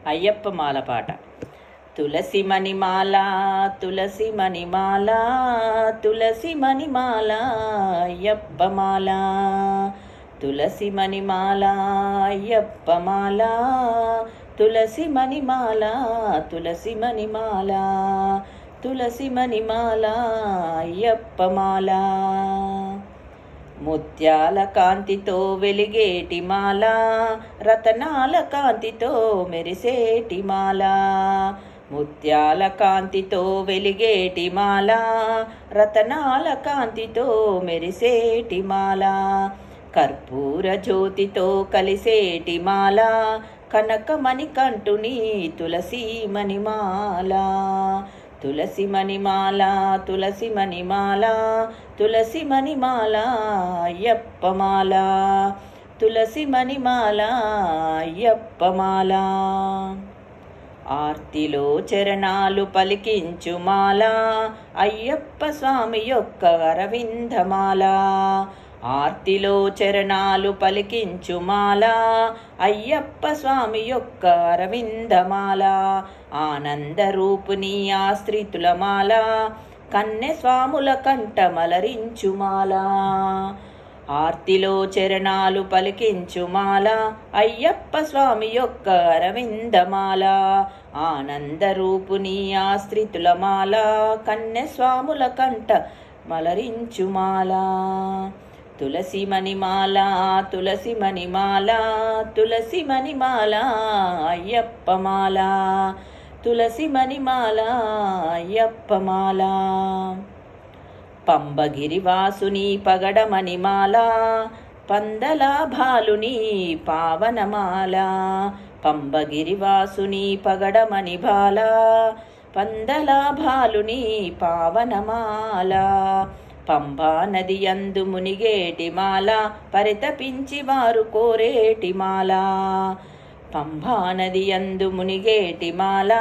అయ్యప్ప మాల పాట. తులసి మణిమాల తులసి మణిమాల తులసి మణిమాల అయ్యప్ప మాల. తులసి మణిమాల అయ్యప్ప మాల తులసి మణిమాల తులసి మణిమాల తులసి మణిమాల అయ్యప్ప మాల. ముత్యాల కాంతితో వెలిగేటి మాల రతనాల కాంతితో మెరిసేటి మాల. ముత్యాల కాంతితో వెలిగేటి మాల రతనాల కాంతితో మెరిసేటి మాల. కర్పూర జ్యోతితో కలిసేటి మాల కనకమణి కంటుని తులసి మణిమాల. తులసి మణిమాల తులసి మణిమాల తులసి మణిమాల అయ్యప్ప మాల. తులసి మణిమాల అయ్యప్ప మాల. ఆర్తిలో చరణాలు పలికించు మాల అయ్యప్ప స్వామి యొక్క అరవిందమాల. ఆర్తిలో చరణాలు పలికించు మాల అయ్యప్ప స్వామి యొక్క అరవిందమాల. ఆనందరూపుని ఆశ్రితుల మాల కన్నె స్వాముల కంట మలరించు మాల. ఆర్తిలో చరణాలు పలికించు మాల అయ్యప్ప స్వామి యొక్క అరవిందమాల. ఆనందరూపుని ఆశ్రితుల మాల కన్నె స్వాముల కంట మలరించు మాల. తులసి మణిమాల తులసి మణిమాల తులసి మణిమాల అయ్యప్ప మాల. తులసి మణిమాల అయ్యప్ప మాల. పంబగిరివాసుని పగడమణిమాల పందలాభాలుని పావనమాల. పంబగిరివాసుని పగడమణిమాల పందలాభాలుని పావనమాల. పంబా నది యందు మునిగేటి మాల పరితపించి వారు కోరేటి మాల. పంబా నది యందు మునిగేటి మాల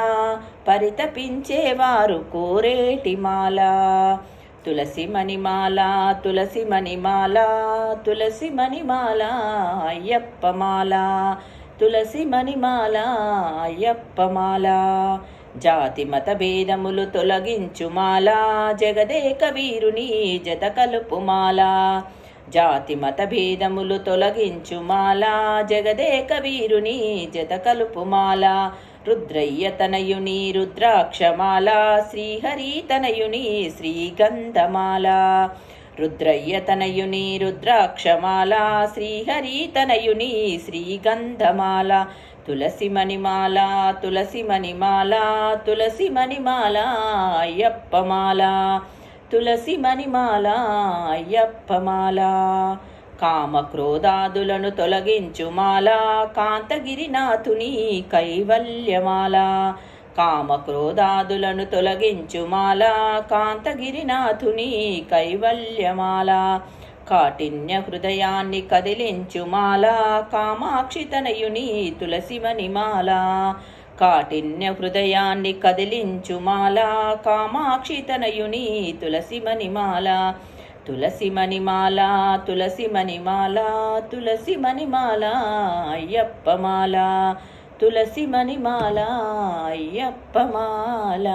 పరితపించేవారు కోరేటి మాల. తులసి మణిమాల తులసి మణిమాల తులసి మణిమాల అయ్యప్ప మాల. తులసి మణిమాల అయ్యప్ప మాల. జాతి మత భేదములు తొలగించు మాల జగదేక వీరుని జత కలుపు మాల. జాతి మత భేదములు తొలగించు మాల జగదేక వీరుని జత కలుపు మాల. రుద్రయ్య తనయుని రుద్రాక్షమాల శ్రీహరి తనయుని శ్రీగంధమాల. రుద్రయ్య తనయుని రుద్రాక్షమాల శ్రీహరి తనయుని శ్రీగంధమాల. తులసి మణిమాల తులసి మణిమాల తులసి మణిమాల అయ్యప్ప మాల. తులసి మణిమాల అయ్యప్ప మాల. కామక్రోధాదులను తొలగించు మాల కాంతగిరినాథుని కైవల్యమాల. కామక్రోధాదులను తొలగించు మాల కాంతగిరినాథుని కైవల్యమాల. కాఠిన్య హృదయాన్ని కదిలించు మాల కామాక్షి తనయుని తులసి మణిమాల. కాఠిన్య హృదయాన్ని కదిలించు మాల కామాక్షి తనయుని తులసి మణిమాల. తులసి మణిమాల తులసి మణిమాల తులసి మణిమాల అయ్యప్ప మాల. తులసి మణిమాల అయ్యప్ప మాల.